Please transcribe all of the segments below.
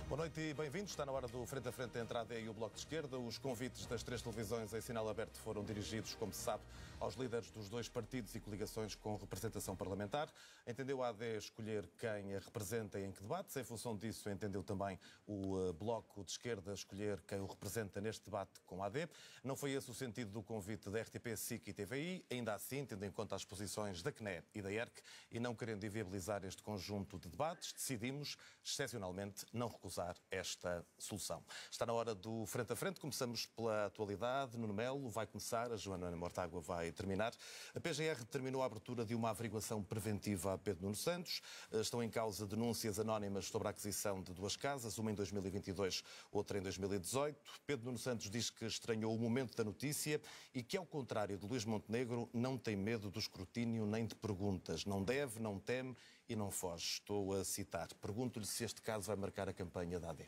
Boa noite e bem-vindos. Está na hora do Frente a Frente entre a AD e o Bloco de Esquerda. Os convites das três televisões em sinal aberto foram dirigidos, como se sabe, aos líderes dos dois partidos e coligações com representação parlamentar. Entendeu a AD escolher quem a representa e em que debates. Em função disso, entendeu também o Bloco de Esquerda escolher quem o representa neste debate com a AD. Não foi esse o sentido do convite da RTP, SIC e TVI. Ainda assim, tendo em conta as posições da CNE e da ERC e não querendo inviabilizar este conjunto de debates, decidimos, excepcionalmente, não recusar esta solução. Está na hora do Frente a Frente. Começamos pela atualidade. Nuno Melo vai começar, a Joana Mortágua vai terminar. A PGR determinou a abertura de uma averiguação preventiva a Pedro Nuno Santos. Estão em causa denúncias anónimas sobre a aquisição de duas casas, uma em 2022, outra em 2018. Pedro Nuno Santos diz que estranhou o momento da notícia e que, ao contrário de Luís Montenegro, não tem medo do escrutínio nem de perguntas. Não deve, não teme e não foge. Estou a citar. Pergunto-lhe se este caso vai marcar a campanha da AD.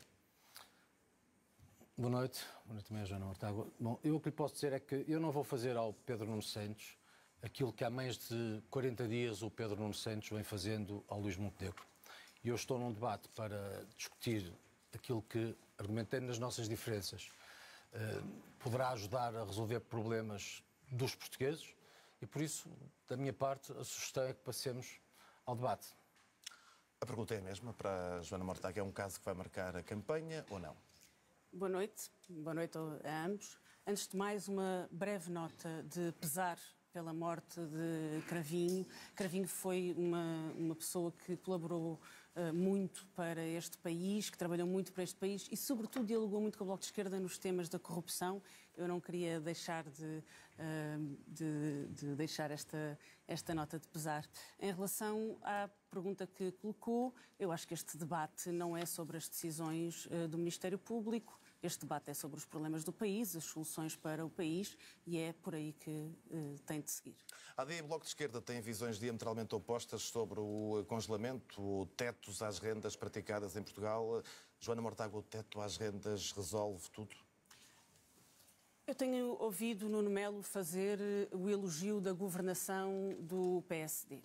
Boa noite também a Joana Mortágua. Bom, eu o que lhe posso dizer é que eu não vou fazer ao Pedro Nuno Santos aquilo que há mais de 40 dias o Pedro Nuno Santos vem fazendo ao Luís Montenegro. E eu estou num debate para discutir aquilo que, argumentando nas nossas diferenças, poderá ajudar a resolver problemas dos portugueses e, por isso, da minha parte, a sugestão é que passemos ao debate. A pergunta é a mesma para a Joana Mortágua. É um caso que vai marcar a campanha ou não? Boa noite a ambos. Antes de mais, uma breve nota de pesar pela morte de Cravinho. Cravinho foi uma pessoa que colaborou muito para este país, que trabalhou muito para este país e, sobretudo, dialogou muito com o Bloco de Esquerda nos temas da corrupção. Eu não queria deixar de deixar esta nota de pesar. Em relação à pergunta que colocou, eu acho que este debate não é sobre as decisões do Ministério Público. Este debate é sobre os problemas do país, as soluções para o país e é por aí que tem de seguir. A AD e o Bloco de Esquerda têm visões diametralmente opostas sobre o congelamento, o tetos às rendas praticadas em Portugal. Joana Mortágua, o teto às rendas resolve tudo? Eu tenho ouvido Nuno Melo fazer o elogio da governação do PSD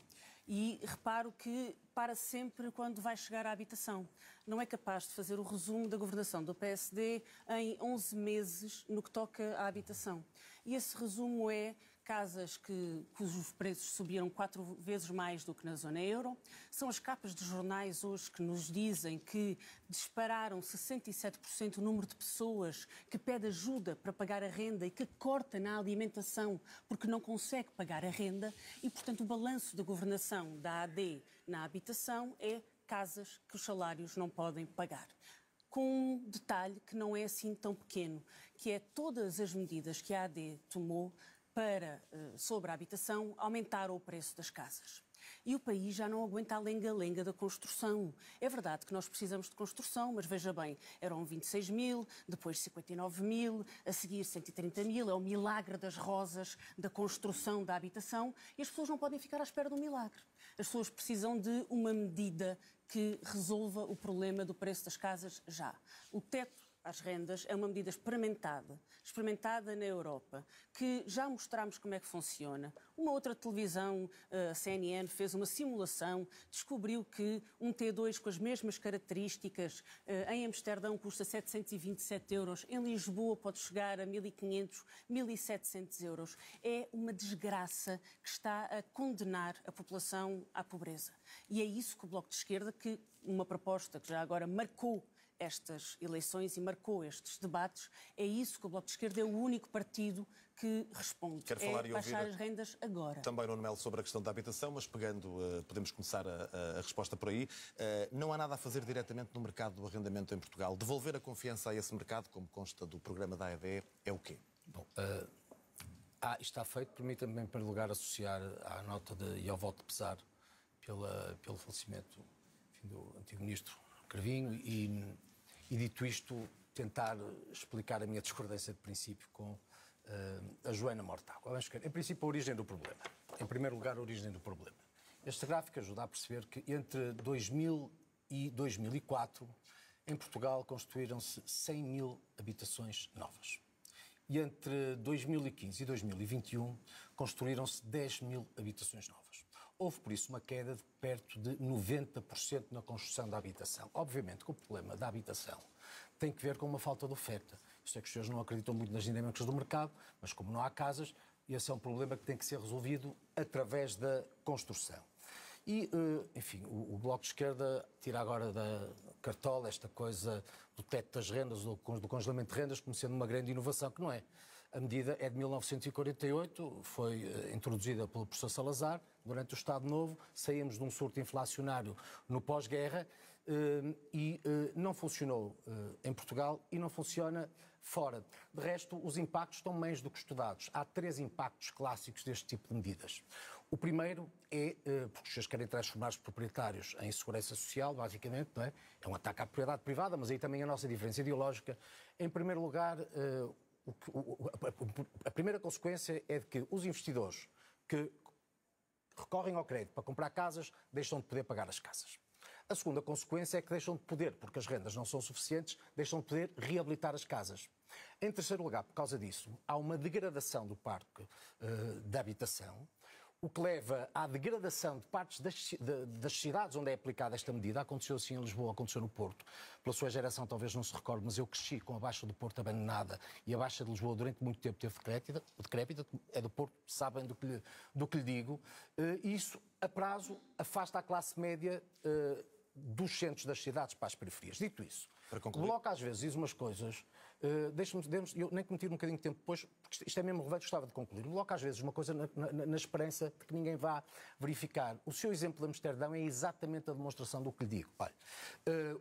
e reparo que para sempre quando vai chegar à habitação. Não é capaz de fazer o resumo da governação do PSD em 11 meses no que toca à habitação. E esse resumo é casas cujos preços subiram 4 vezes mais do que na zona euro. São as capas de jornais hoje que nos dizem que dispararam 67% o número de pessoas que pede ajuda para pagar a renda e que corta na alimentação porque não consegue pagar a renda. E, portanto, o balanço da governação da AD na habitação é casas que os salários não podem pagar. Com um detalhe que não é assim tão pequeno, que é todas as medidas que a AD tomou sobre a habitação aumentaram o preço das casas. E o país já não aguenta a lenga-lenga da construção. É verdade que nós precisamos de construção, mas veja bem, eram 26 mil, depois 59 mil, a seguir 130 mil, é o milagre das rosas da construção da habitação e as pessoas não podem ficar à espera de um milagre. As pessoas precisam de uma medida que resolva o problema do preço das casas já. O teto às rendas é uma medida experimentada na Europa, que já mostramos como é que funciona. Uma outra televisão, a CNN, fez uma simulação, descobriu que um T2 com as mesmas características em Amsterdão custa 727 euros, em Lisboa pode chegar a 1.500, 1.700 euros. É uma desgraça que está a condenar a população à pobreza. E é isso que o Bloco de Esquerda, que uma proposta que já agora marcou estas eleições e marcou estes debates, é isso que o Bloco de Esquerda é o único partido que responde. Quero falar é baixar as rendas agora. Também, Nuno Melo, sobre a questão da habitação, mas pegando, podemos começar a resposta por aí. Não há nada a fazer diretamente no mercado do arrendamento em Portugal. Devolver a confiança a esse mercado, como consta do programa da AD, é o quê? Bom, isto está feito. Permita-me, em primeiro lugar, associar à nota e ao voto de pesar pelo falecimento, enfim, do antigo ministro Cravinho e, dito isto, tentar explicar a minha discordância de princípio com a Joana Mortágua. Vamos ver, em princípio, a origem do problema. Em primeiro lugar, a origem do problema. Este gráfico ajuda a perceber que entre 2000 e 2004, em Portugal, construíram-se 100 mil habitações novas. E entre 2015 e 2021, construíram-se 10 mil habitações novas. Houve, por isso, uma queda de perto de 90% na construção da habitação. Obviamente que o problema da habitação tem que ver com uma falta de oferta. Isto é que as pessoas não acreditam muito nas dinâmicas do mercado, mas como não há casas, esse é um problema que tem que ser resolvido através da construção. E, enfim, o Bloco de Esquerda tira agora da cartola esta coisa do teto das rendas, do congelamento de rendas, como sendo uma grande inovação, que não é. A medida é de 1948, foi introduzida pelo professor Salazar, durante o Estado Novo, saímos de um surto inflacionário no pós-guerra e não funcionou em Portugal e não funciona fora. De resto, os impactos estão mais do que estudados. Há 3 impactos clássicos deste tipo de medidas. O primeiro é, porque as pessoas querem transformar os proprietários em segurança social, basicamente, não é? É um ataque à propriedade privada, mas aí também a nossa diferença ideológica. Em primeiro lugar, a primeira consequência é de que os investidores que recorrem ao crédito para comprar casas deixam de poder pagar as casas. A segunda consequência é que deixam de poder, porque as rendas não são suficientes, deixam de poder reabilitar as casas. Em terceiro lugar, por causa disso, há uma degradação do parque de habitação, o que leva à degradação de partes das cidades onde é aplicada esta medida. Aconteceu assim em Lisboa, aconteceu no Porto. Pela sua geração talvez não se recorde, mas eu cresci com a Baixa do Porto abandonada e a Baixa de Lisboa durante muito tempo teve decrépita. É do Porto, sabem do que lhe digo. E isso, a prazo, afasta a classe média dos centros das cidades para as periferias. Dito isso, o Bloco às vezes diz umas coisas, eu nem que me tiro um bocadinho de tempo depois, porque isto é mesmo relevante, gostava de concluir. O Bloco às vezes uma coisa na esperança de que ninguém vá verificar. O seu exemplo de Amsterdão é exatamente a demonstração do que lhe digo. Olha,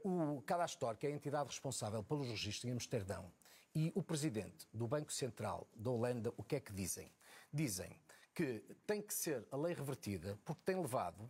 o Cadastor, que é a entidade responsável pelos registros em Amsterdão, e o presidente do Banco Central da Holanda, o que é que dizem? Dizem que tem que ser a lei revertida porque tem levado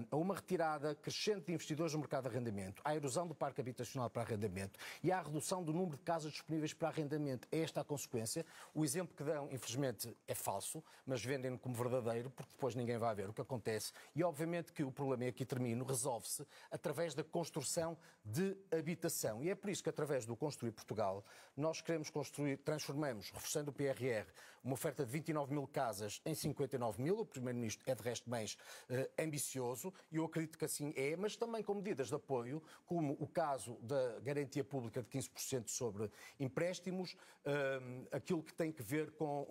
a uma retirada crescente de investidores no mercado de arrendamento, à erosão do parque habitacional para arrendamento e à redução do número de casas disponíveis para arrendamento. É esta a consequência. O exemplo que dão, infelizmente, é falso, mas vendem-no como verdadeiro, porque depois ninguém vai ver o que acontece. E, obviamente, que o problema, e aqui termino, resolve-se através da construção de habitação. E é por isso que, através do Construir Portugal, nós queremos construir, transformamos, reforçando o PRR, uma oferta de 29 mil casas em 59 mil. O Primeiro-Ministro é, de resto, mais ambicioso, e eu acredito que assim é, mas também com medidas de apoio, como o caso da garantia pública de 15% sobre empréstimos, aquilo que tem que ver com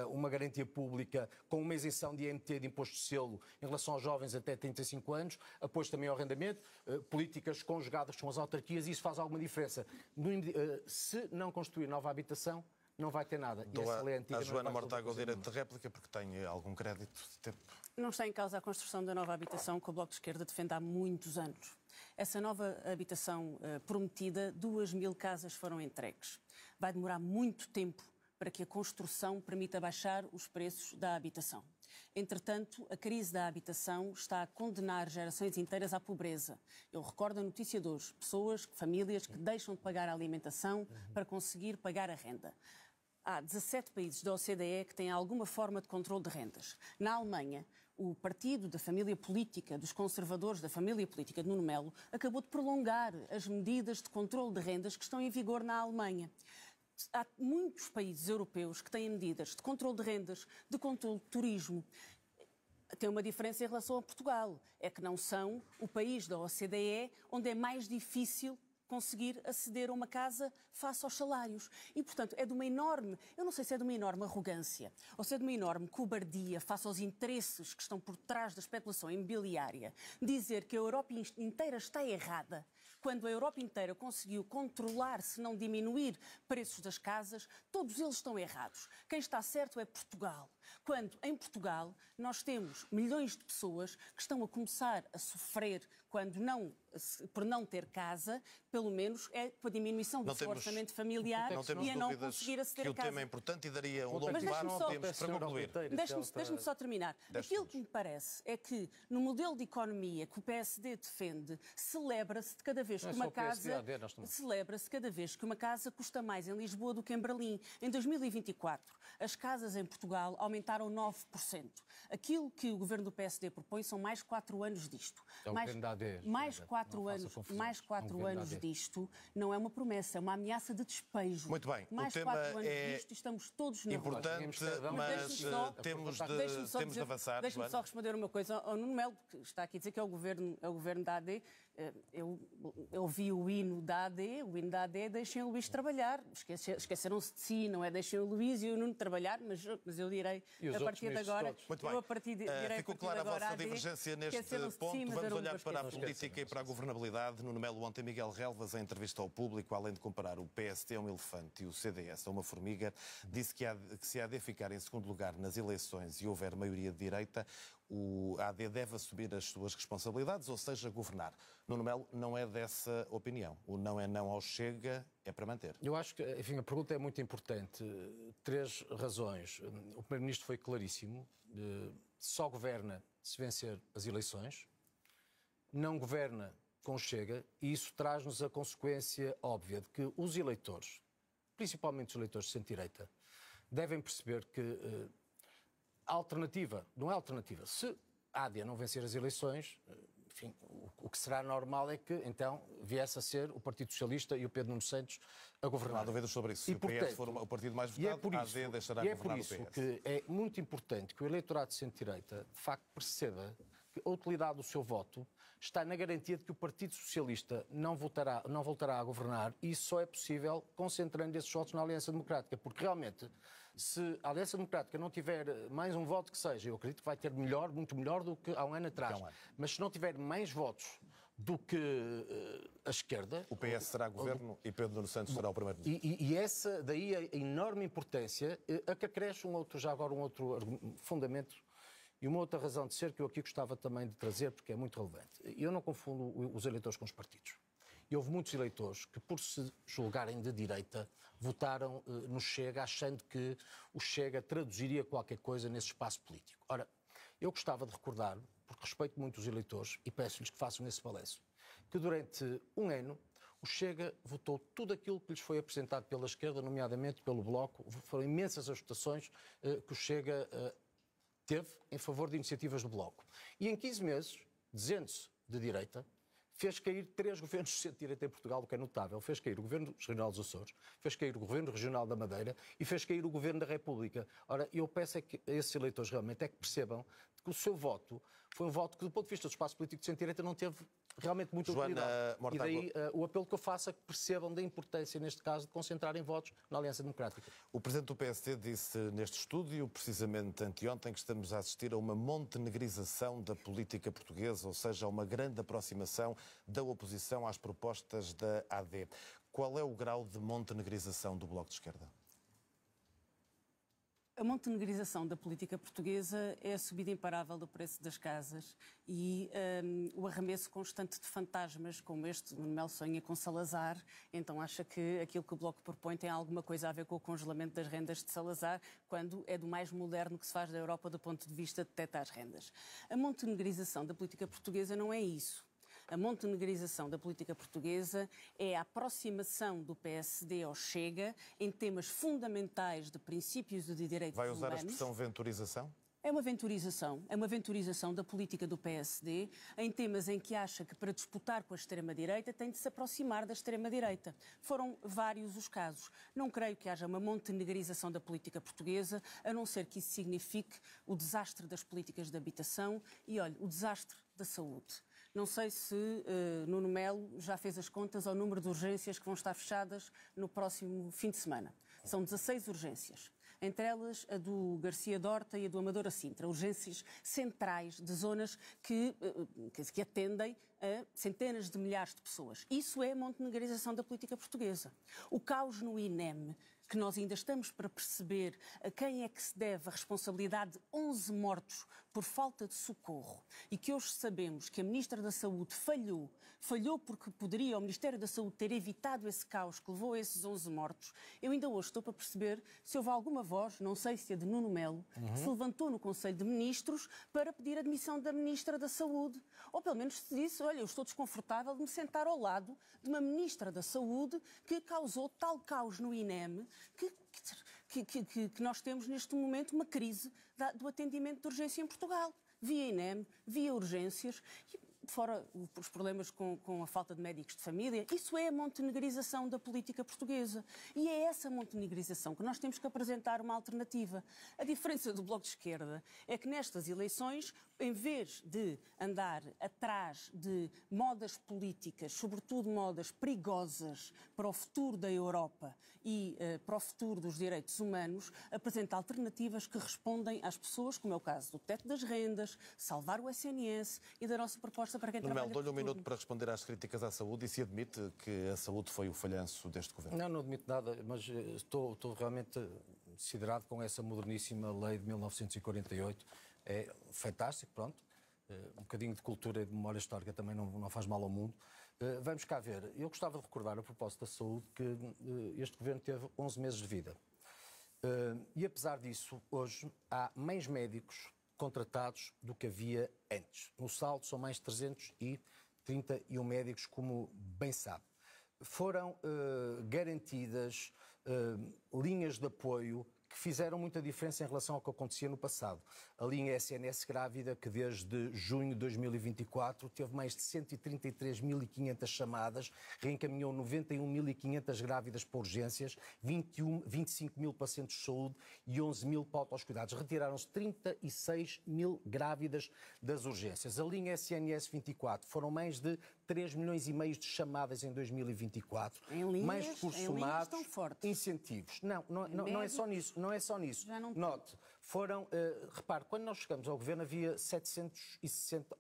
uma garantia pública, com uma isenção de IMT, de imposto de selo, em relação aos jovens até 35 anos, apoio também ao arrendamento, políticas conjugadas com as autarquias, e isso faz alguma diferença. Se não construir nova habitação, não vai ter nada. Dou a Joana Mortágua o direito de réplica, porque tem algum crédito de tempo. Não está em causa a construção da nova habitação que o Bloco de Esquerda defende há muitos anos. Essa nova habitação prometida, 2.000 casas foram entregues. Vai demorar muito tempo para que a construção permita baixar os preços da habitação. Entretanto, a crise da habitação está a condenar gerações inteiras à pobreza. Eu recordo a notícia de hoje, famílias que deixam de pagar a alimentação para conseguir pagar a renda. Há 17 países da OCDE que têm alguma forma de controle de rendas. Na Alemanha, o partido da família política, dos conservadores da família política de Nuno Melo, acabou de prolongar as medidas de controle de rendas que estão em vigor na Alemanha. Há muitos países europeus que têm medidas de controle de rendas, de controle de turismo. Tem uma diferença em relação a Portugal. É que não são o país da OCDE onde é mais difícil conseguir aceder a uma casa face aos salários. E, portanto, é de uma enorme, eu não sei se é de uma enorme arrogância ou se é de uma enorme cobardia face aos interesses que estão por trás da especulação imobiliária, dizer que a Europa inteira está errada, quando a Europa inteira conseguiu controlar, se não diminuir, preços das casas, todos eles estão errados. Quem está certo é Portugal. Quando, em Portugal, nós temos milhões de pessoas que estão a começar a sofrer por não ter casa, pelo menos é com a diminuição do seu orçamento familiar e a não conseguir aceder a casa. O tema é importante e daria um longo debate para concluir. Deixe-me só terminar. Aquilo que me parece é que, no modelo de economia que o PSD defende, celebra-se cada vez que uma casa custa mais em Lisboa do que em Berlim. Em 2024, as casas em Portugal aumentaram aumentaram 9%. Aquilo que o governo do PSD propõe são mais 4 anos disto. É o governo da AD. Mais 4 anos disto não é uma promessa, é uma ameaça de despejo. Muito bem. Mais o tema 4 anos é disto e estamos todos na rua. importante, mas temos de avançar. Deixe-me só responder uma coisa ao Nuno Melo, que está aqui a dizer que é o governo da AD. Eu ouvi o hino da AD, deixem o Luís trabalhar. Esqueceram-se de si, não é? Deixem o Luís e o Nuno trabalhar, mas eu direi a partir de agora. Ficou clara a vossa divergência neste ponto. Vamos olhar para a política e para a governabilidade. Nuno Melo, ontem Miguel Relvas, em entrevista ao público, além de comparar o PSD a um elefante e o CDS a uma formiga, disse que se a AD ficar em segundo lugar nas eleições e houver maioria de direita, o AD deve assumir as suas responsabilidades, ou seja, governar. Nuno Melo não é dessa opinião. O não é não ao Chega, é para manter. Eu acho que, enfim, a pergunta é muito importante. 3 razões. O Primeiro-Ministro foi claríssimo. Só governa se vencer as eleições. Não governa com o Chega. E isso traz-nos a consequência óbvia de que os eleitores, principalmente os eleitores de centro-direita, devem perceber que a alternativa, não é alternativa. Se a AD não vencer as eleições, enfim, o que será normal é que, então, viesse a ser o Partido Socialista e o Pedro Nuno Santos a governar. Não há dúvidas sobre isso. Se o PS for o partido mais votado, a AD deixará de governar o PS. E é por isso que é muito importante que o eleitorado de centro-direita, de facto, perceba que a utilidade do seu voto está na garantia de que o Partido Socialista não voltará a governar, e isso só é possível concentrando esses votos na Aliança Democrática, porque realmente, se a Aliança Democrática não tiver mais um voto que seja, eu acredito que vai ter muito melhor do que há um ano atrás, mas se não tiver mais votos do que a esquerda... O PS será governo e Pedro Nuno Santos será o primeiro-ministro. E essa daí a enorme importância, a que acresce um outro fundamento e uma outra razão de ser que eu aqui gostava também de trazer, porque é muito relevante. Eu não confundo os eleitores com os partidos. E houve muitos eleitores que, por se julgarem de direita, votaram no Chega, achando que o Chega traduziria qualquer coisa nesse espaço político. Ora, eu gostava de recordar, porque respeito muito os eleitores e peço-lhes que façam esse balanço, que durante um ano o Chega votou tudo aquilo que lhes foi apresentado pela esquerda, nomeadamente pelo Bloco. Foram imensas as votações que o Chega teve em favor de iniciativas do Bloco. E em 15 meses, dizendo-se de direita, fez cair 3 governos de centro-direita em Portugal, o que é notável. Fez cair o Governo Regional dos Açores, fez cair o Governo Regional da Madeira e fez cair o Governo da República. Ora, eu peço que esses eleitores realmente que percebam que o seu voto foi um voto que, do ponto de vista do espaço político de centro-direita, não teve realmente muita utilidade. E daí o apelo que eu faço é que percebam da importância, neste caso, de concentrarem votos na Aliança Democrática. O Presidente do PSD disse neste estúdio, precisamente anteontem, que estamos a assistir a uma montenegrização da política portuguesa, ou seja, a uma grande aproximação da oposição às propostas da AD. Qual é o grau de montenegrização do Bloco de Esquerda? A montenegrização da política portuguesa é a subida imparável do preço das casas e o arremesso constante de fantasmas como este. Nuno Melo sonha com Salazar, então acha que aquilo que o Bloco propõe tem alguma coisa a ver com o congelamento das rendas de Salazar, quando é do mais moderno que se faz da Europa do ponto de vista de teto às rendas. A montenegrização da política portuguesa não é isso. A montenegrização da política portuguesa é a aproximação do PSD ao Chega em temas fundamentais de princípios de direitos humanos. Vai usar a expressão venturização? É uma venturização da política do PSD em temas em que acha que para disputar com a extrema-direita tem de se aproximar da extrema-direita. Foram vários os casos. Não creio que haja uma montenegrização da política portuguesa, a não ser que isso signifique o desastre das políticas de habitação e, olha, o desastre da saúde. Não sei se Nuno Melo já fez as contas ao número de urgências que vão estar fechadas no próximo fim de semana. São 16 urgências. Entre elas a do Garcia Dorta e a do Amadora Sintra, urgências centrais de zonas que atendem a centenas de milhares de pessoas. Isso é a montenegrização da política portuguesa. O caos no INEM, que nós ainda estamos para perceber a quem é que se deve a responsabilidade de 11 mortos por falta de socorro e que hoje sabemos que a Ministra da Saúde falhou porque poderia o Ministério da Saúde ter evitado esse caos que levou a esses 11 mortos. Eu ainda hoje estou para perceber se houve alguma voz, não sei se é de Nuno Melo, que se levantou no Conselho de Ministros para pedir a demissão da Ministra da Saúde. Ou pelo menos se disse, olha, eu estou desconfortável de me sentar ao lado de uma Ministra da Saúde que causou tal caos no INEM que que nós temos neste momento uma crise do atendimento de urgência em Portugal. Via INEM, via urgências, fora os problemas com a falta de médicos de família. Isso é a montenegrização da política portuguesa. E é essa montenegrização que nós temos que apresentar uma alternativa. A diferença do Bloco de Esquerda é que nestas eleições, em vez de andar atrás de modas políticas, sobretudo modas perigosas para o futuro da Europa e para o futuro dos direitos humanos, apresenta alternativas que respondem às pessoas, como é o caso do teto das rendas, salvar o SNS e da nossa proposta para quem trabalha. Dou-lhe um minuto para responder às críticas à saúde e se admite que a saúde foi o falhanço deste governo. Não admito nada, mas estou realmente desiderado com essa moderníssima lei de 1948. É fantástico, pronto. Um bocadinho de cultura e de memória histórica também não faz mal ao mundo. Vamos cá ver. Eu gostava de recordar, a propósito da saúde, que este governo teve 11 meses de vida. E apesar disso, hoje há mais médicos contratados do que havia antes. No saldo são mais 331 médicos, como bem sabe. Foram garantidas linhas de apoio que fizeram muita diferença em relação ao que acontecia no passado. A linha SNS grávida, que desde junho de 2024 teve mais de 133.500 chamadas, reencaminhou 91.500 grávidas para urgências, 25 mil pacientes de saúde e 11 mil para autocuidados. Retiraram-se 36 mil grávidas das urgências. A linha SNS 24 foram mais de 3 milhões e meio de chamadas em 2024. Mais recursos somados, incentivos. Não é só nisso. Não é só nisso. Note, foram... repare, quando nós chegamos ao governo havia 760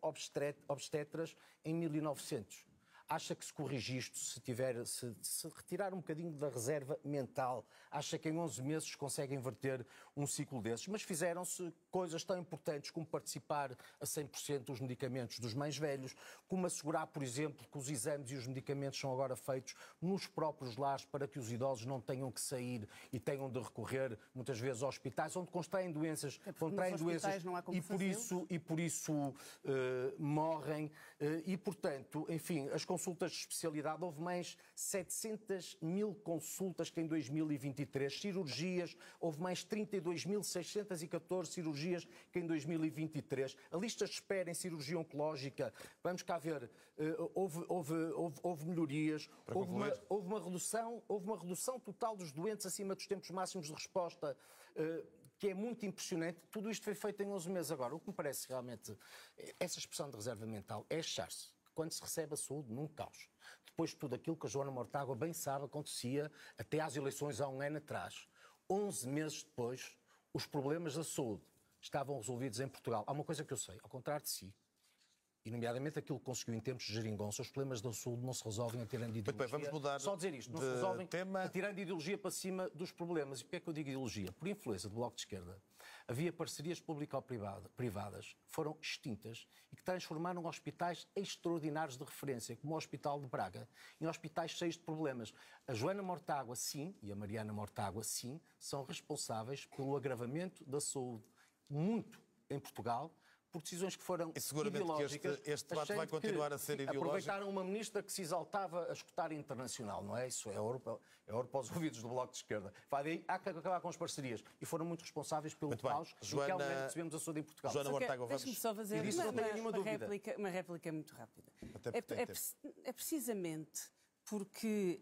obstetras em 1900. Acha que se corrigir isto, se retirar um bocadinho da reserva mental, acha que em 11 meses se consegue inverter um ciclo desses? Mas fizeram-se coisas tão importantes como participar a 100% dos medicamentos dos mais velhos, como assegurar, por exemplo, que os exames e os medicamentos são agora feitos nos próprios lares para que os idosos não tenham que sair e tenham de recorrer muitas vezes a hospitais onde contraem doenças, e por isso morrem. E, portanto, enfim, as consultas de especialidade, houve mais 700 mil consultas que em 2023, cirurgias, houve mais 32.614 cirurgias que em 2023. A lista de espera em cirurgia oncológica, vamos cá ver, houve melhorias, houve uma redução total dos doentes acima dos tempos máximos de resposta, que é muito impressionante. Tudo isto foi feito em 11 meses. Agora, o que me parece realmente, essa expressão de reserva mental é achar-se quando se recebe a saúde num caos. Depois de tudo aquilo que a Joana Mortágua bem sabe acontecia até às eleições há um ano atrás. 11 meses depois, os problemas da saúde estavam resolvidos em Portugal. Há uma coisa que eu sei, ao contrário de si, e nomeadamente aquilo que conseguiu em tempos de geringonça, os problemas da saúde não se resolvem atirando ideologia. Bem, vamos mudar. Só dizer isto, não se resolvem atirando ideologia para cima dos problemas. E porquê é que eu digo ideologia? Por influência do Bloco de Esquerda, havia parcerias público-privadas que foram extintas e que transformaram hospitais extraordinários de referência, como o Hospital de Braga, em hospitais cheios de problemas. A Joana Mortágua, sim, e a Mariana Mortágua, sim, são responsáveis pelo agravamento da saúde muito em Portugal, por decisões que foram ideológicas. Que este debate vai continuar a ser ideológico. Aproveitaram uma ministra que se exaltava a escutar internacional, não é? Isso é ouro para os ouvidos do Bloco de Esquerda. Vai daí, há que acabar com as parcerias. E foram muito responsáveis pelo caos em que realmente recebemos a saúde em Portugal. Joana Mortágua, deixe-me só fazer uma réplica muito rápida. É precisamente porque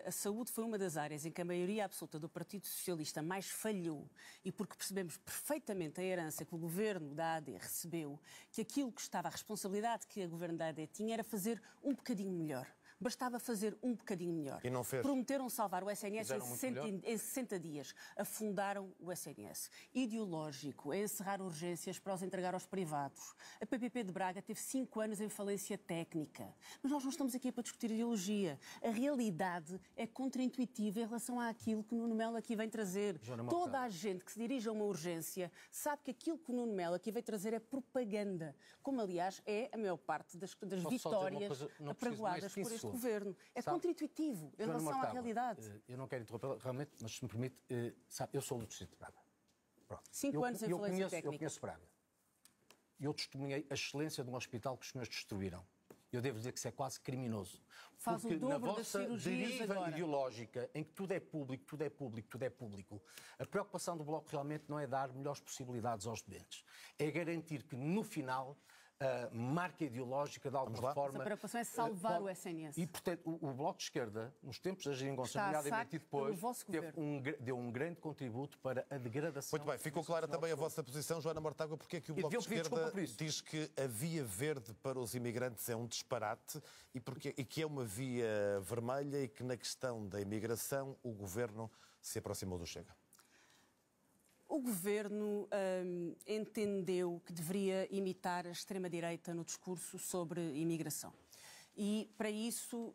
a saúde foi uma das áreas em que a maioria absoluta do Partido Socialista mais falhou e porque percebemos perfeitamente a herança que o governo da AD recebeu, que aquilo que estava, a responsabilidade que o governo da AD tinha era fazer um bocadinho melhor. Bastava fazer um bocadinho melhor. E não fez. Prometeram salvar o SNS em 60 dias. Afundaram o SNS. Ideológico é encerrar urgências para os entregar aos privados. A PPP de Braga teve 5 anos em falência técnica. Mas nós não estamos aqui para discutir ideologia. A realidade é contraintuitiva em relação àquilo que o Nuno Melo aqui vem trazer. Toda a gente que se dirige a uma urgência sabe que aquilo que o Nuno Melo aqui vem trazer é propaganda. Como, aliás, é a maior parte das vitórias apregoadas por este governo. É contraintuitivo em relação à realidade. Eu não quero interromper realmente, mas se me permite, sabe, eu sou do Distrito de Braga. 5 anos em falência técnica. Eu conheço Braga. Eu testemunhei a excelência de um hospital que os senhores destruíram. Eu devo dizer que isso é quase criminoso. Faz porque o dobro na das vossa cirurgias deriva agora. ideológica, em que tudo é público, tudo é público, tudo é público, a preocupação do Bloco realmente não é dar melhores possibilidades aos doentes. É garantir que, no final, a marca ideológica, de alguma forma... Mas a preocupação é salvar o SNS. E, portanto, o Bloco de Esquerda, nos tempos da Geringonça, nomeadamente e depois, deu um grande contributo para a degradação... Muito bem, ficou clara também a vossa posição, Joana Mortágua, porque é que o Bloco de Esquerda diz que a via verde para os imigrantes é um disparate e que é uma via vermelha e que na questão da imigração o Governo se aproximou do Chega? O Governo entendeu que deveria imitar a extrema-direita no discurso sobre imigração. E, para isso,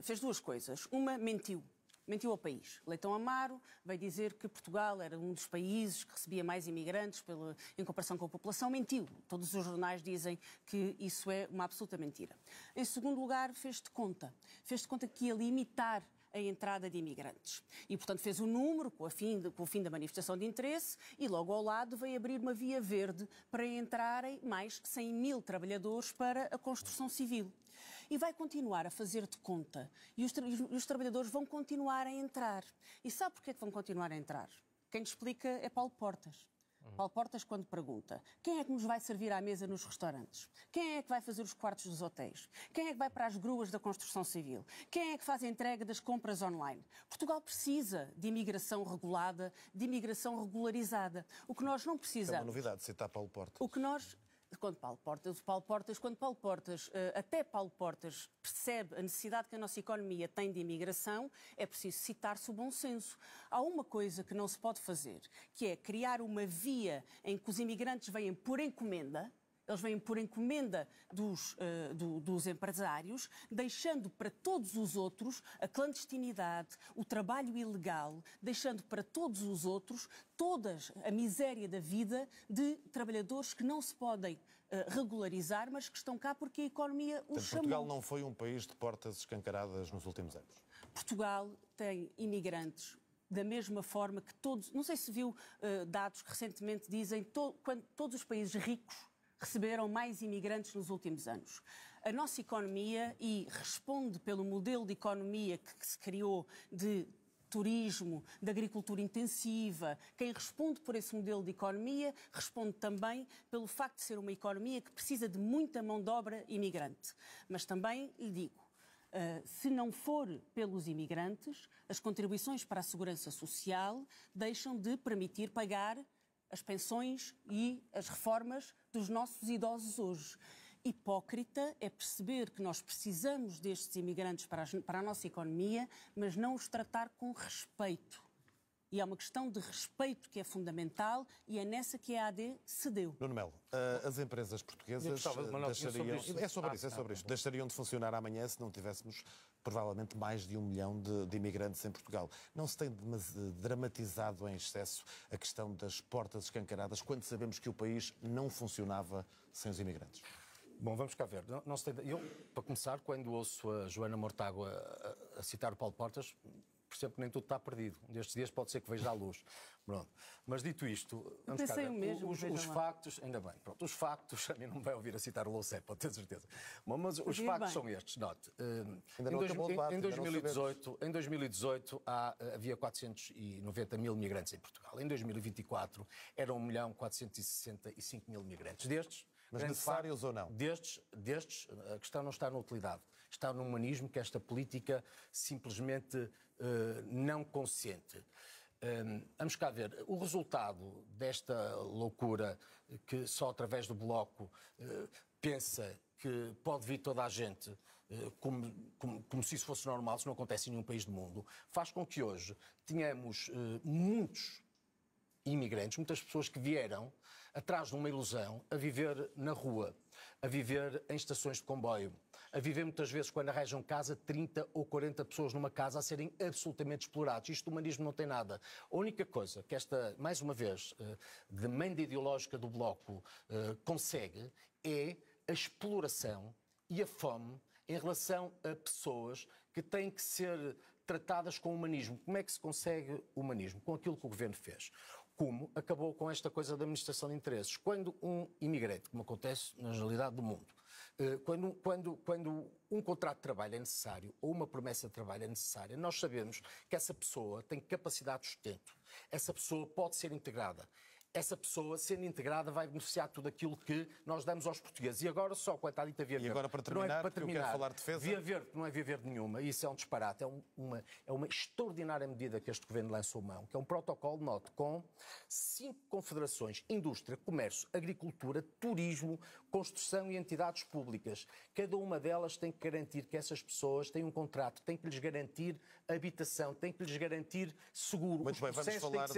fez duas coisas. Uma, mentiu. Mentiu ao país. Leitão Amaro veio dizer que Portugal era um dos países que recebia mais imigrantes em comparação com a população. Mentiu. Todos os jornais dizem que isso é uma absoluta mentira. Em segundo lugar, fez de conta. Fez de conta que ia limitar a entrada de imigrantes. E, portanto, fez um número com o fim da manifestação de interesse e, logo ao lado, veio abrir uma via verde para entrarem mais 100 mil trabalhadores para a construção civil. E vai continuar a fazer de conta. E os trabalhadores vão continuar a entrar. E sabe porquê que vão continuar a entrar? Quem lhe explica é Paulo Portas. Paulo Portas, quando pergunta quem é que nos vai servir à mesa nos restaurantes? Quem é que vai fazer os quartos dos hotéis? Quem é que vai para as gruas da construção civil? Quem é que faz a entrega das compras online? Portugal precisa de imigração regulada, de imigração regularizada. O que nós não precisamos... É uma novidade citar Paulo Portas. O que nós... Quando Paulo Portas percebe a necessidade que a nossa economia tem de imigração, é preciso citar-se o bom senso. Há uma coisa que não se pode fazer, que é criar uma via em que os imigrantes vêm por encomenda. Eles vêm por encomenda dos empresários, deixando para todos os outros a clandestinidade, o trabalho ilegal, deixando para todos os outros toda a miséria da vida de trabalhadores que não se podem regularizar, mas que estão cá porque a economia os chamou. Portugal não foi um país de portas escancaradas nos últimos anos? Portugal tem imigrantes da mesma forma que todos... Não sei se viu dados que recentemente dizem quando todos os países ricos receberam mais imigrantes nos últimos anos. A nossa economia, e responde pelo modelo de economia que se criou de turismo, de agricultura intensiva, quem responde por esse modelo de economia responde também pelo facto de ser uma economia que precisa de muita mão de obra imigrante. Mas também lhe digo, se não for pelos imigrantes, as contribuições para a segurança social deixam de permitir pagar as pensões e as reformas dos nossos idosos hoje. Hipócrita é perceber que nós precisamos destes imigrantes para a nossa economia, mas não os tratar com respeito. E é uma questão de respeito que é fundamental e é nessa que a AD cedeu. Nuno Melo, as empresas portuguesas deixariam... É sobre isto. Deixariam de funcionar amanhã se não tivéssemos provavelmente mais de 1 milhão de imigrantes em Portugal. Não se tem dramatizado em excesso a questão das portas escancaradas quando sabemos que o país não funcionava sem os imigrantes? Bom, vamos cá ver. Eu, para começar, quando ouço a Joana Mortágua a citar o Paulo Portas, percebo que nem tudo está perdido. Destes dias pode ser que veja a luz. Pronto. Mas dito isto, vamos cá ver. Os factos, ainda bem, pronto, os factos, a mim não me vai ouvir a citar o Loucet, pode ter certeza. Bom, mas os factos são estes, note. Em 2018 havia 490 mil migrantes em Portugal. Em 2024 eram 1.465.000 migrantes. Destes, mas necessários ou não? Destes, a questão não está na utilidade. Está no humanismo que esta política simplesmente não consciente. Vamos cá ver. O resultado desta loucura que só através do Bloco pensa que pode vir toda a gente como se isso fosse normal, se não acontece em nenhum país do mundo, faz com que hoje tenhamos muitos imigrantes, muitas pessoas que vieram atrás de uma ilusão a viver na rua, a viver em estações de comboio, a viver muitas vezes, quando arranjam casa, 30 ou 40 pessoas numa casa a serem absolutamente explorados. Isto do humanismo não tem nada. A única coisa que esta, mais uma vez, demanda ideológica do Bloco consegue é a exploração e a fome em relação a pessoas que têm que ser tratadas com humanismo. Como é que se consegue o humanismo? Com aquilo que o Governo fez. Como acabou com esta coisa da administração de interesses. Quando um imigrante, como acontece na generalidade do mundo, Quando um contrato de trabalho é necessário ou uma promessa de trabalho é necessária, nós sabemos que essa pessoa tem capacidade de sustento. Essa pessoa pode ser integrada. Essa pessoa, sendo integrada, vai beneficiar de tudo aquilo que nós damos aos portugueses. E agora, só quanto à dita via verde. E agora, para terminar, eu quero falar de defesa. Via verde não é via verde nenhuma. Isso é um disparate. É uma extraordinária medida que este governo lançou mão, que é um protocolo, note, com 5 confederações: indústria, comércio, agricultura, turismo, construção e entidades públicas. Cada uma delas tem que garantir que essas pessoas têm um contrato, tem que lhes garantir habitação, tem que lhes garantir seguro. Muito bem, vamos falar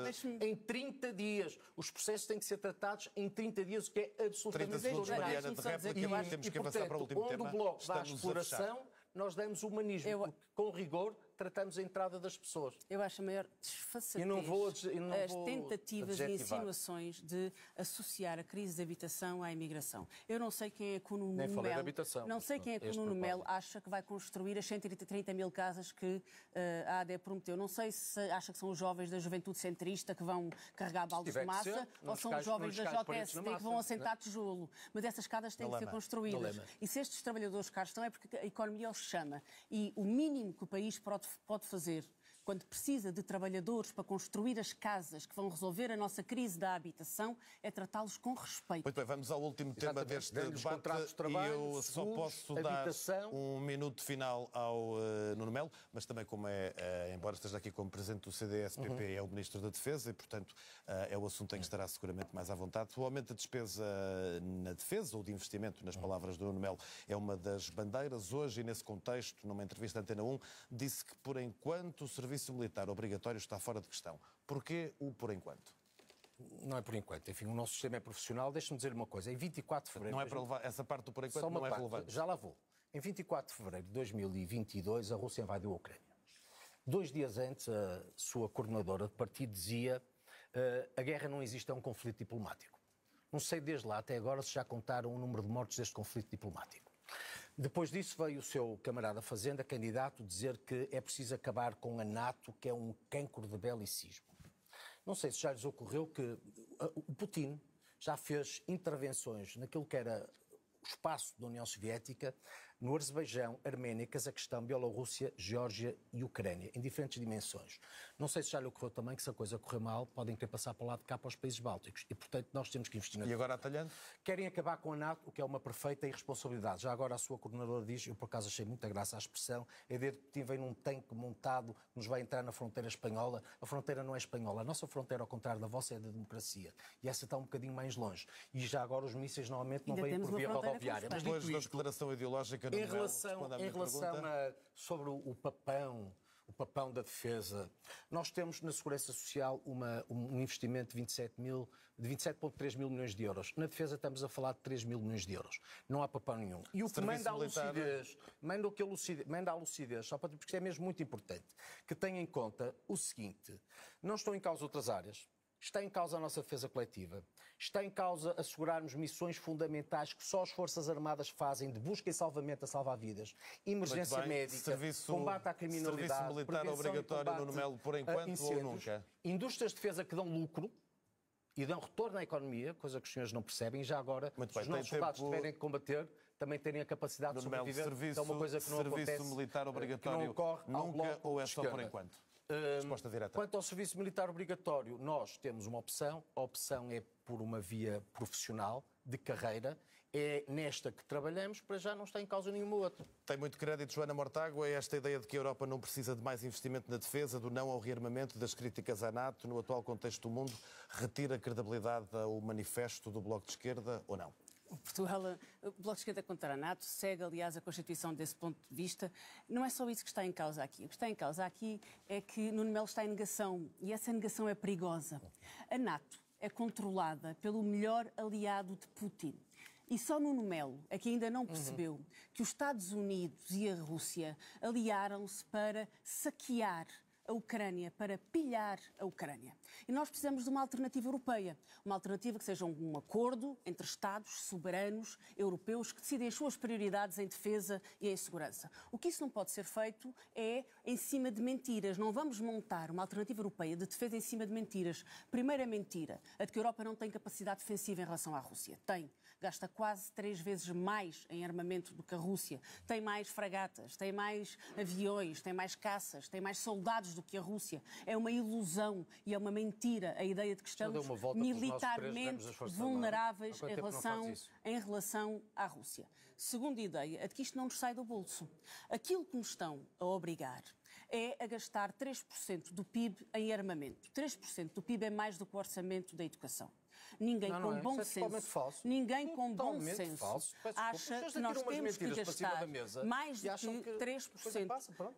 de... em 30 dias. Os processos têm que ser tratados em 30 dias, o que é absolutamente 30 segundos, Mariana, de réplica, temos que avançar para o último tema. Onde o Bloco dá a exploração, nós damos humanismo, porque com rigor tratamos a entrada das pessoas. Eu acho a maior desfaçatez as tentativas e insinuações de associar a crise de habitação à imigração. Eu não sei quem é que o Nuno Melo... Não sei quem é que o Nuno Melo acha que vai construir as 130 mil casas que a AD prometeu. Não sei se acha que são os jovens da juventude centrista que vão carregar baldes de massa ou são os jovens da JSD que vão assentar tijolo. Mas essas casas têm que ser construídas. E se estes trabalhadores cá estão é porque a economia os chama. E o mínimo que o país pode fazer quando precisa de trabalhadores para construir as casas que vão resolver a nossa crise da habitação é tratá-los com respeito. Muito bem, vamos ao último tema deste debate e eu só posso dar um minuto final ao Nuno Melo, mas também como embora esteja aqui como presidente do CDS-PP, é o Ministro da Defesa e, portanto, é o assunto em que estará seguramente mais à vontade. O aumento da despesa na defesa ou de investimento, nas palavras do Nuno Melo, é uma das bandeiras. Hoje, e nesse contexto, numa entrevista à Antena 1, disse que, por enquanto, o serviço militar obrigatório está fora de questão. Porquê o por enquanto? Não é por enquanto. Enfim, o nosso sistema é profissional. Deixe-me dizer uma coisa. Em 24 de fevereiro... Não é para levar essa parte do por enquanto, não é relevante. Já lá vou. Em 24 de fevereiro de 2022, a Rússia invadiu a Ucrânia. 2 dias antes, a sua coordenadora de partido dizia a guerra não existe, é um conflito diplomático. Não sei desde lá até agora se já contaram o número de mortos deste conflito diplomático. Depois disso veio o seu camarada Fazenda, candidato, dizer que é preciso acabar com a NATO, que é um cancro de belicismo. Não sei se já lhes ocorreu que o Putin já fez intervenções naquilo que era o espaço da União Soviética, no Azerbaijão, Arménia, Cazaquistão, Bielorrússia, Geórgia e Ucrânia, em diferentes dimensões. Não sei se já lhe ocorreu também que se a coisa correr mal, podem querer passar para o lado de cá para os países bálticos. E, portanto, nós temos que investir na... E agora atalhando? Querem acabar com a NATO, o que é uma perfeita irresponsabilidade. Já agora a sua coordenadora diz, eu por acaso achei muita graça à expressão, a ideia de que Putin vem num tanque montado que nos vai entrar na fronteira espanhola. A fronteira não é espanhola. A nossa fronteira, ao contrário da vossa, é da democracia. E essa está um bocadinho mais longe. E já agora os mísseis normalmente não vêm por via rodoviária. Mas depois da declaração ideológica... Em relação sobre o papão da defesa, nós temos na Segurança Social um investimento de 27,3 mil milhões de euros. Na defesa estamos a falar de 3 mil milhões de euros. Não há papão nenhum. E o que manda a lucidez, só para porque é mesmo muito importante, que tenha em conta o seguinte: não estão em causa outras áreas. Está em causa a nossa defesa coletiva. Está em causa assegurarmos missões fundamentais que só as Forças Armadas fazem, de busca e salvamento a salvar vidas, emergência médica, combate à criminalidade, serviço militar obrigatório, Nuno Melo, por enquanto ou nunca? Indústrias de defesa que dão lucro e dão retorno à economia, coisa que os senhores não percebem, e já agora, se os nossos soldados tiverem que combater, também terem a capacidade de sobreviver. Serviço, é uma coisa que não serviço militar obrigatório que não ocorre nunca ou é só por enquanto? Resposta direta. Quanto ao serviço militar obrigatório, nós temos uma opção. A opção é por uma via profissional, de carreira. É nesta que trabalhamos, para já não está em causa nenhuma outra. Tem muito crédito, Joana Mortágua, esta ideia de que a Europa não precisa de mais investimento na defesa, do não ao rearmamento, das críticas à NATO, no atual contexto do mundo, retira a credibilidade ao manifesto do Bloco de Esquerda ou não? Portugal, o Bloco de Esquerda contra a NATO segue, aliás, a Constituição desse ponto de vista. Não é só isso que está em causa aqui. O que está em causa aqui é que Nuno Melo está em negação, e essa negação é perigosa. A NATO é controlada pelo melhor aliado de Putin. E só Nuno Melo é que ainda não percebeu que os Estados Unidos e a Rússia aliaram-se para saquear a Ucrânia, para pilhar a Ucrânia. E nós precisamos de uma alternativa europeia. Uma alternativa que seja um acordo entre Estados soberanos europeus que decidem as suas prioridades em defesa e em segurança. O que isso não pode ser feito é em cima de mentiras. Não vamos montar uma alternativa europeia de defesa em cima de mentiras. Primeira mentira, a de que a Europa não tem capacidade defensiva em relação à Rússia. Tem. gasta quase 3 vezes mais em armamento do que a Rússia. Tem mais fragatas, tem mais aviões, tem mais caças, tem mais soldados do que a Rússia. É uma ilusão e é uma mentira a ideia de que estamos militarmente vulneráveis em relação à Rússia. Segunda ideia, é de que isto não nos sai do bolso. Aquilo que nos estão a obrigar é a gastar 3% do PIB em armamento. 3% do PIB é mais do que o orçamento da educação. Ninguém com bom senso, ninguém com bom senso acha que nós temos que gastar mais do que 3%.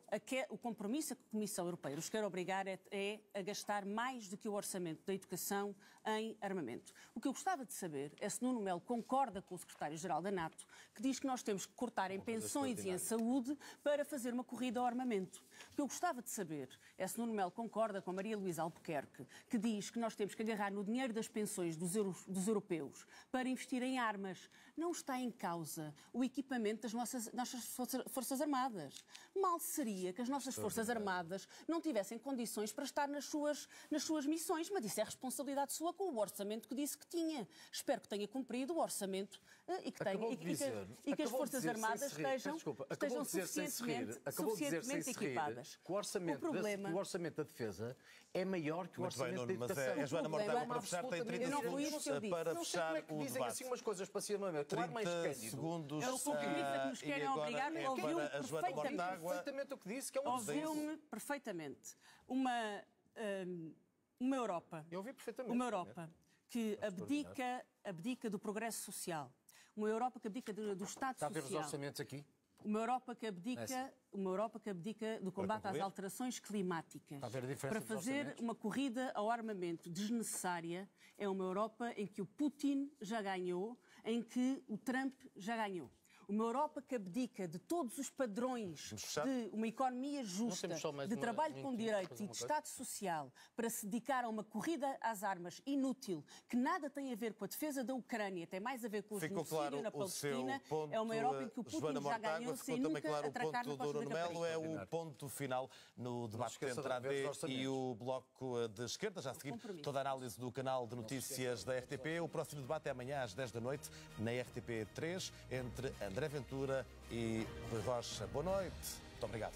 O compromisso que a Comissão Europeia nos quer obrigar é a gastar mais do que o orçamento da educação em armamento. O que eu gostava de saber é se Nuno Melo concorda com o secretário-geral da NATO, que diz que nós temos que cortar em pensões e em saúde para fazer uma corrida ao armamento. O que eu gostava de saber é se Nuno Melo concorda com a Maria Luísa Albuquerque, que diz que nós temos que agarrar no dinheiro das pensões dos europeus para investir em armas. Não está em causa o equipamento das nossas Forças Armadas. Mal seria que as nossas Forças Armadas não tivessem condições para estar nas suas missões, mas isso é responsabilidade sua com o orçamento que disse que tinha. Espero que tenha cumprido o orçamento e que as Forças Armadas estejam suficientemente equipadas. O orçamento da defesa é maior que o orçamento da educação. Mas, Joana Mortágua, para fechar, tem 30 segundos para fechar o dizem debate. assim umas coisas para cima, meu. 30 segundos. É o compromisso que nos querem obrigar. Perfeitamente o que disse, que é um ouviu-me perfeitamente. Uma Europa. Eu ouvi perfeitamente. Uma Europa que abdica do progresso social. Uma Europa que abdica do Estado social. Está a ver os orçamentos aqui? Uma Europa que abdica do combate às alterações climáticas. Para fazer uma corrida ao armamento desnecessária, é uma Europa em que o Putin já ganhou, em que o Trump já ganhou. Uma Europa que abdica de todos os padrões de uma economia justa, de trabalho com direitos e de Estado social, para se dedicar a uma corrida às armas inútil, que nada tem a ver com a defesa da Ucrânia, tem mais a ver com o genocídio na Palestina, é uma Europa em que o Putin já ganhou sem nunca atracar na costa da Melo é o ponto final no debate entre a AD e o Bloco de Esquerda. Já a seguir, toda a análise do canal de notícias da RTP. O próximo debate é amanhã às 10 da noite, na RTP3, entre André Ventura e Rui Rocha. Boa noite. Muito obrigado.